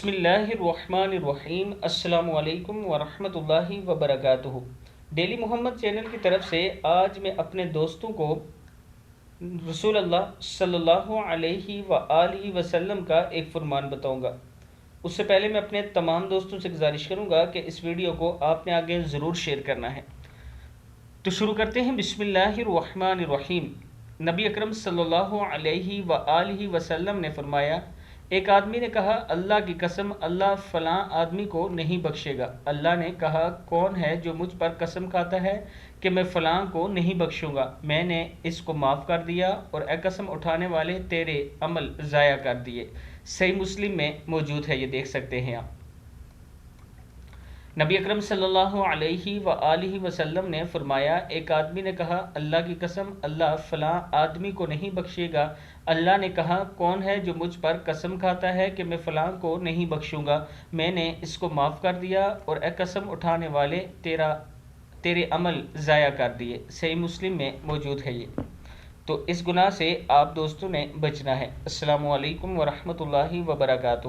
بسم اللہ الرحمن الرحیم۔ السلام علیکم ورحمۃ اللہ وبرکاتہ۔ ڈیلی محمد چینل کی طرف سے آج میں اپنے دوستوں کو رسول اللہ صلی اللہ علیہ وآلہ وسلم کا ایک فرمان بتاؤں گا۔ اس سے پہلے میں اپنے تمام دوستوں سے گزارش کروں گا کہ اس ویڈیو کو آپ نے آگے ضرور شیئر کرنا ہے۔ تو شروع کرتے ہیں۔ بسم اللہ الرحمن الرحیم۔ نبی اکرم صلی اللہ علیہ وآلہ وسلم نے فرمایا، ایک آدمی نے کہا، اللہ کی قسم اللہ فلاں آدمی کو نہیں بخشے گا۔ اللہ نے کہا، کون ہے جو مجھ پر قسم کھاتا ہے کہ میں فلاں کو نہیں بخشوں گا؟ میں نے اس کو معاف کر دیا اور اے قسم اٹھانے والے تیرے عمل ضائع کر دیے۔ صحیح مسلم میں موجود ہے، یہ دیکھ سکتے ہیں آپ۔ نبی اکرم صلی اللہ علیہ وآلہ وسلم نے فرمایا، ایک آدمی نے کہا، اللہ کی قسم اللہ فلاں آدمی کو نہیں بخشے گا۔ اللہ نے کہا، کون ہے جو مجھ پر قسم کھاتا ہے کہ میں فلاں کو نہیں بخشوں گا؟ میں نے اس کو معاف کر دیا اور اے قسم اٹھانے والے تیرے عمل ضائع کر دیے۔ صحیح مسلم میں موجود ہے یہ۔ تو اس گناہ سے آپ دوستوں نے بچنا ہے۔ السلام علیکم ورحمۃ اللہ وبرکاتہ۔